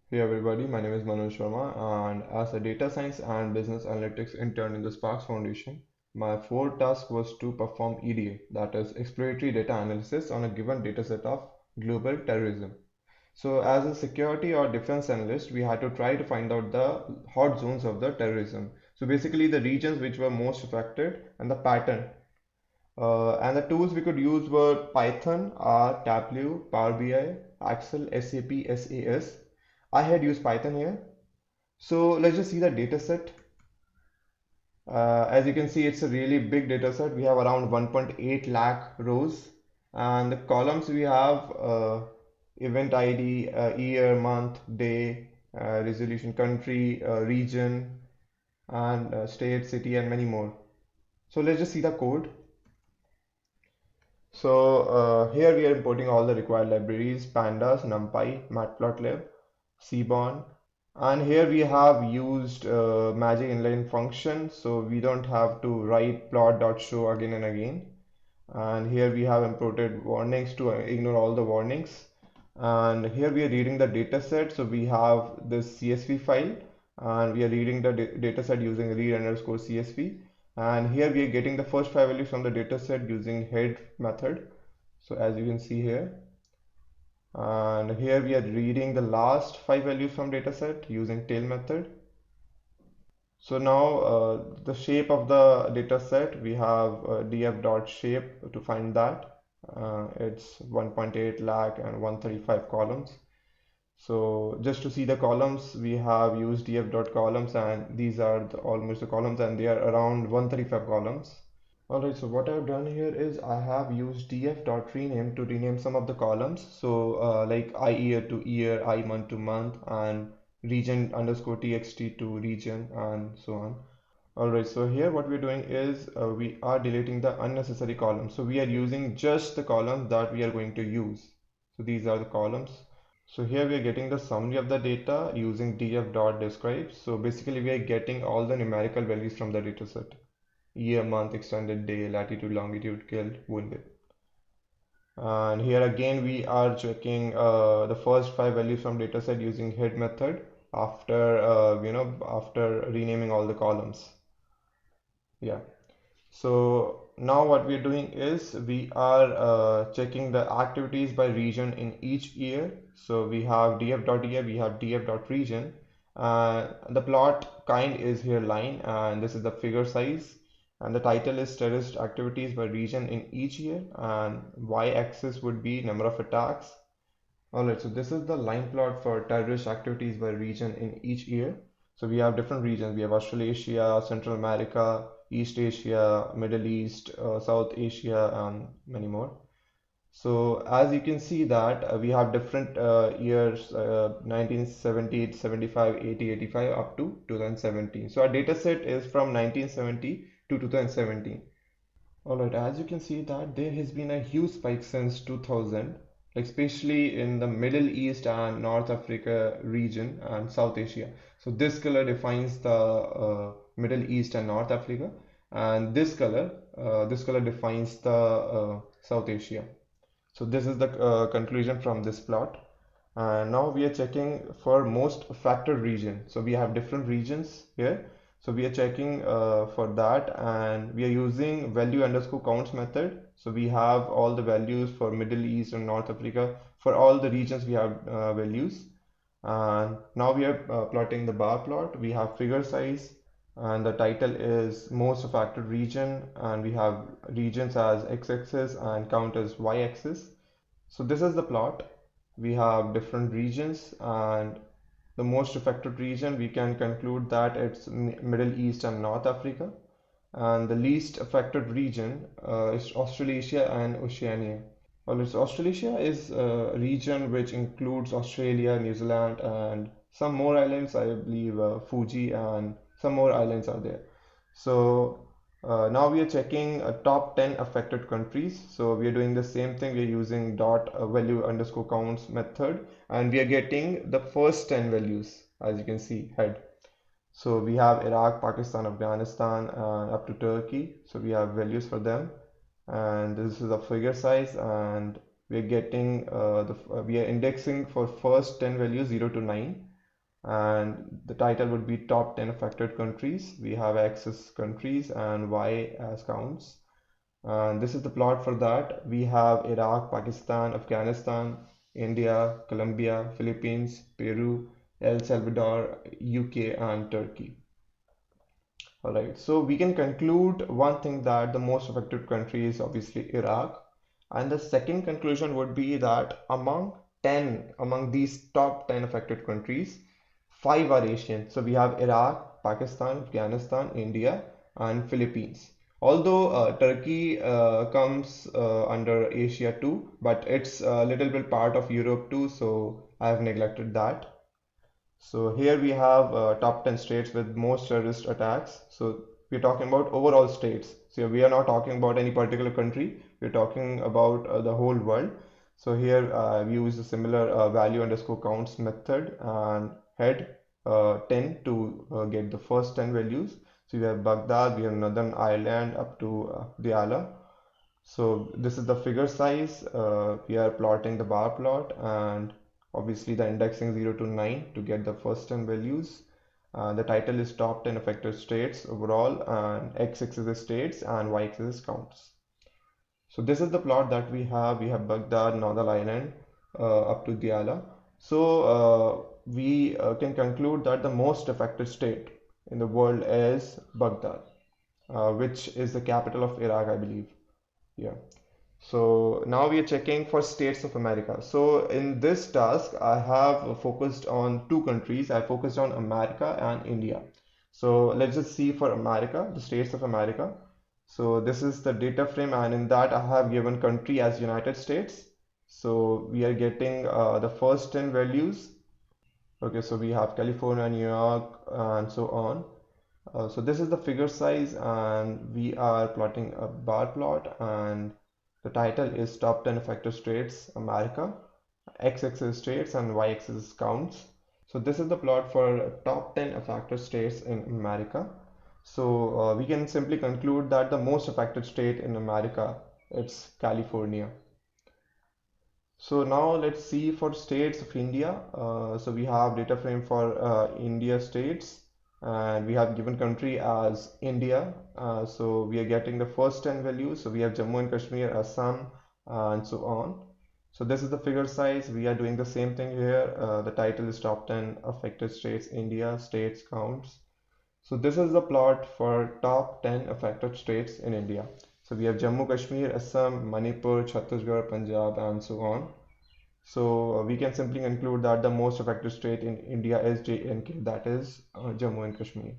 Hey everybody, my name is Manoj Sharma, and as a data science and business analytics intern in the Sparks Foundation, my core task was to perform EDA, that is exploratory data analysis on a given dataset of global terrorism. So as a security or defense analyst, we had to try to find out the hot zones of the terrorism. So basically the regions which were most affected and the pattern. And the tools we could use were Python, R, Tableau, Power BI, Excel, SAP, SAS. I had used Python here. So let's just see the data set. As you can see, it's a really big data set. We have around 1.8 lakh rows, and the columns we have event ID, year, month, day, resolution, country, region, and state, city, and many more. So let's just see the code. So here we are importing all the required libraries: pandas, numpy, matplotlib, seaborn, and here we have used magic inline function, so we don't have to write plot.show again and again. And here we have imported warnings to ignore all the warnings. And here we are reading the data set, so we have this CSV file, and we are reading the data set using read underscore CSV. And here we are getting the first five values from the data set using head method. So as you can see here, and here we are reading the last five values from dataset using tail method. So now the shape of the data set, we have df.shape to find that. It's 1.8 lakh and 135 columns. So just to see the columns, we have used df.columns, and these are almost the columns, and they are around 135 columns. Alright, so what I've done here is I have used df.rename to rename some of the columns. So like I year to year, I month to month, and region underscore txt to region, and so on. Alright, so here what we're doing is we are deleting the unnecessary columns. So we are using just the columns that we are going to use. So these are the columns. So here we are getting the summary of the data using df.describe. So basically we are getting all the numerical values from the dataset: year, month, extended day, latitude, longitude, killed, wounded. And here again we are checking the first five values from dataset using head method after after renaming all the columns. Yeah. So now what we're doing is we are checking the activities by region in each year. So we have df.year, we have df.region. The plot kind is here line, and this is the figure size. And the title is terrorist activities by region in each year, and y-axis would be number of attacks. Alright, so this is the line plot for terrorist activities by region in each year. So we have different regions. We have Australasia, Central America, East Asia, Middle East, South Asia, and many more. So as you can see that we have different years, 1970, 75, 80, 85 up to 2017. So our data set is from 1970 to 2017. Alright, as you can see that there has been a huge spike since 2000, like especially in the Middle East and North Africa region and South Asia. So this color defines the Middle East and North Africa, and this color defines the South Asia. So this is the conclusion from this plot. And now we are checking for most affected region. So we have different regions here. So we are checking for that, and we are using value underscore counts method. So we have all the values for Middle East and North Africa. For all the regions we have values. And now we are plotting the bar plot. We have figure size, and the title is most affected region, and we have regions as x-axis and count as y-axis. So this is the plot. We have different regions, and the most affected region, we can conclude that it's Middle East and North Africa. And the least affected region is Australasia and Oceania. Well, it's Australasia is a region which includes Australia, New Zealand, and some more islands, I believe Fuji, and some more islands are there. So now we are checking top 10 affected countries. So we are doing the same thing. We are using dot value underscore counts method, and we are getting the first 10 values, as you can see head. So we have Iraq, Pakistan, Afghanistan, up to Turkey. So we have values for them, and this is a figure size, and we are getting we are indexing for first 10 values 0 to 9. and the title would be top 10 affected countries. We have X as countries and Y as counts. And this is the plot for that. We have Iraq, Pakistan, Afghanistan, India, Colombia, Philippines, Peru, El Salvador, UK, and Turkey. All right, so we can conclude one thing, that the most affected country is obviously Iraq. And the second conclusion would be that among these top 10 affected countries, five are Asian. So we have Iraq, Pakistan, Afghanistan, India, and Philippines. Although Turkey comes under Asia too, but it's a little bit part of Europe too, so I have neglected that. So here we have top 10 states with most terrorist attacks. So we're talking about overall states. So we are not talking about any particular country. We're talking about the whole world. So here we use a similar value underscore counts method and head 10 to get the first 10 values. So we have Baghdad, we have Northern Ireland up to Diyala. So this is the figure size. We are plotting the bar plot, and obviously the indexing 0 to 9 to get the first 10 values. The title is top 10 affected states overall, and x-axis is states and y-axis is counts. So this is the plot that we have. We have Baghdad, Northern Ireland up to Diyala. So we can conclude that the most affected state in the world is Baghdad, which is the capital of Iraq, I believe. Yeah. So now we are checking for states of America. So in this task, I have focused on two countries. I focused on America and India. So let's just see for America, the states of America. So this is the data frame, and in that I have given country as United States. So we are getting the first 10 values. Okay, so we have California, New York, and so on. So this is the figure size, and we are plotting a bar plot, and the title is top 10 affected states America, x-axis states and y-axis counts. So this is the plot for top 10 affected states in America. So we can simply conclude that the most affected state in America, it's California. So now let's see for states of India. So we have data frame for India states, and we have given country as India. So we are getting the first 10 values. So we have Jammu and Kashmir, Assam, and so on. So this is the figure size. We are doing the same thing here. The title is top 10 affected states, India, states counts. So this is the plot for top 10 affected states in India. So we have Jammu, Kashmir, Assam, Manipur, Chhattisgarh, Punjab, and so on. So we can simply conclude that the most affected state in India is J&K, that is Jammu and Kashmir.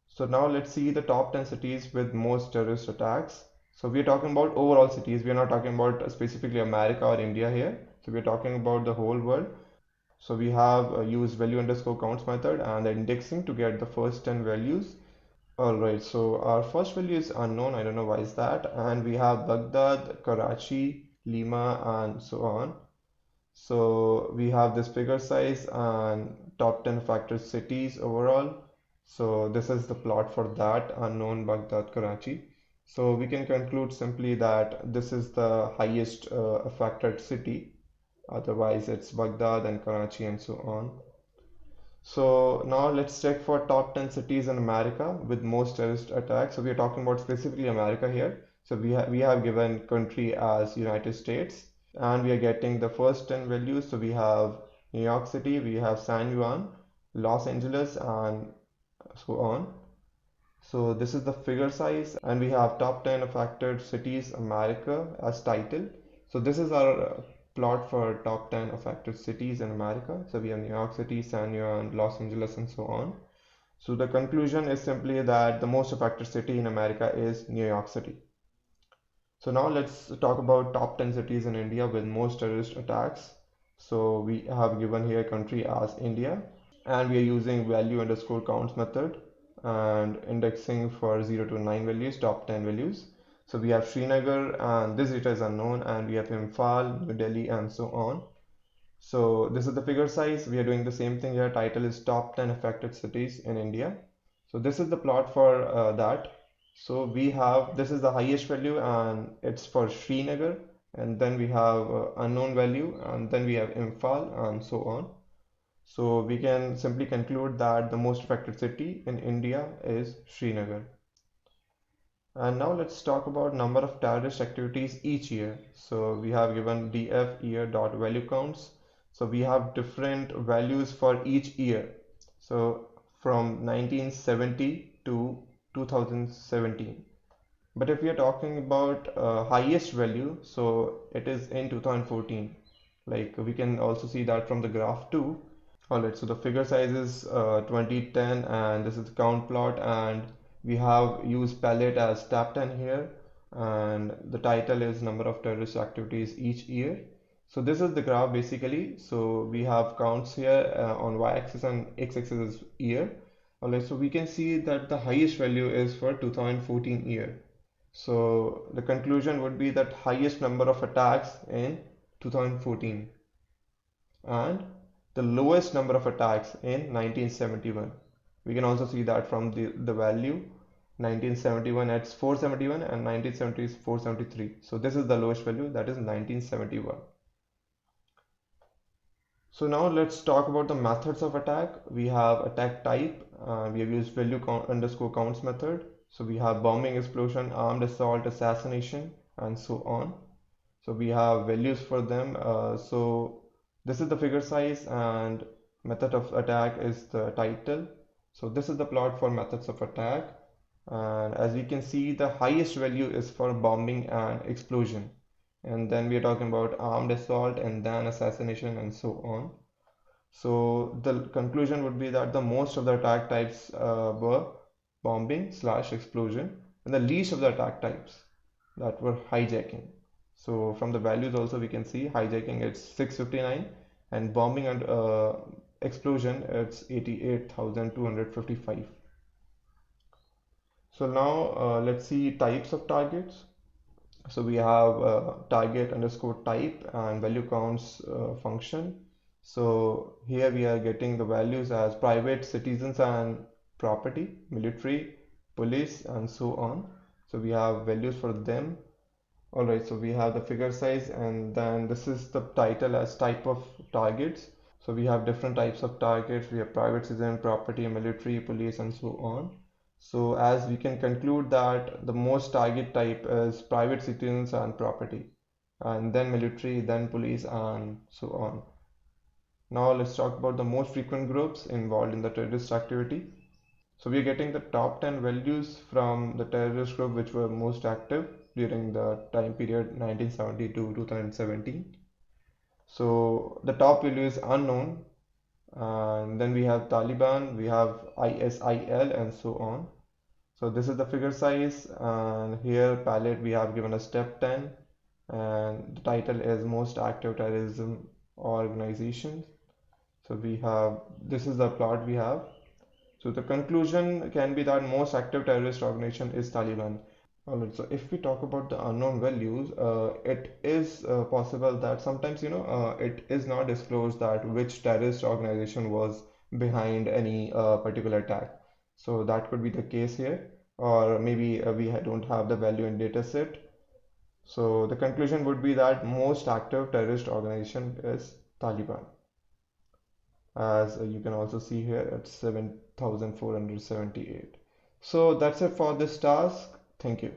So now let's see the top 10 cities with most terrorist attacks. So we're talking about overall cities. We're not talking about specifically America or India here. So we're talking about the whole world. So we have used value underscore counts method and the indexing to get the first 10 values. Alright, so our first value is unknown. I don't know why is that. And we have Baghdad, Karachi, Lima, and so on. So we have this figure size and top 10 affected cities overall. So this is the plot for that unknown Baghdad, Karachi. So we can conclude simply that this is the highest affected city. Otherwise, it's Baghdad and Karachi and so on. So now let's check for top 10 cities in America with most terrorist attacks. So we are talking about specifically America here. So we have given country as United States, and we are getting the first 10 values. So we have New York City, we have San Juan, Los Angeles, and so on. So this is the figure size, and we have top 10 affected cities America as title. So this is our plot for top 10 affected cities in America. So we have New York City, San Juan, Los Angeles, and so on. So the conclusion is simply that the most affected city in America is New York City. So now let's talk about top 10 cities in India with most terrorist attacks. So we have given here country as India, and we are using value underscore counts method and indexing for 0 to 9 values, top 10 values. So we have Srinagar, and this data is unknown, and we have Imphal, New Delhi, and so on. So this is the figure size. We are doing the same thing here. Title is top 10 affected cities in India. So this is the plot for that. So we have, this is the highest value, and it's for Srinagar, and then we have unknown value, and then we have Imphal, and so on. So we can simply conclude that the most affected city in India is Srinagar. And now let's talk about number of terrorist activities each year. So we have given DF year dot value counts. So we have different values for each year. So from 1970 to 2017. But if we are talking about highest value, so it is in 2014. Like we can also see that from the graph too. Alright, so the figure size is 2010 and this is the count plot, and we have used palette as tab 10 here, and the title is number of terrorist activities each year. So this is the graph basically. So we have counts here on y-axis and x-axis is year. Alright, so we can see that the highest value is for 2014 year. So the conclusion would be that highest number of attacks in 2014 and the lowest number of attacks in 1971. We can also see that from the value 1971 it's 471 and 1970 is 473. So this is the lowest value, that is 1971. So now let's talk about the methods of attack. We have attack type. We have used value count underscore counts method. So we have bombing, explosion, armed assault, assassination, and so on. So we have values for them. So this is the figure size and method of attack is the title. So this is the plot for methods of attack. And as we can see, the highest value is for bombing and explosion. And then we are talking about armed assault and then assassination and so on. So the conclusion would be that the most of the attack types were bombing slash explosion, and the least of the attack types that were hijacking. So from the values also we can see hijacking it's 659 and bombing and explosion it's 88,255. So now let's see types of targets. So we have target underscore type and value counts function. So here we are getting the values as private, citizens and property, military, police and so on. So we have values for them. Alright, so we have the figure size and then this is the title as type of targets. So we have different types of targets. We have private, citizen, property, military, police and so on. So as we can conclude that the most target type is private, citizens and property, and then military, then police and so on. Now let's talk about the most frequent groups involved in the terrorist activity. So we are getting the top 10 values from the terrorist group which were most active during the time period 1970 to 2017. So the top value is unknown, and then we have Taliban, we have ISIL and so on. So this is the figure size, and here palette we have given a step 10 and the title is most active terrorism organizations. So we have, this is the plot we have. So the conclusion can be that most active terrorist organization is Taliban. Alright, so if we talk about the unknown values, it is possible that sometimes, it is not disclosed that which terrorist organization was behind any particular attack. So that could be the case here, or maybe don't have the value in data set. So the conclusion would be that most active terrorist organization is Taliban. As you can also see here, it's 7,478. So that's it for this task. Thank you.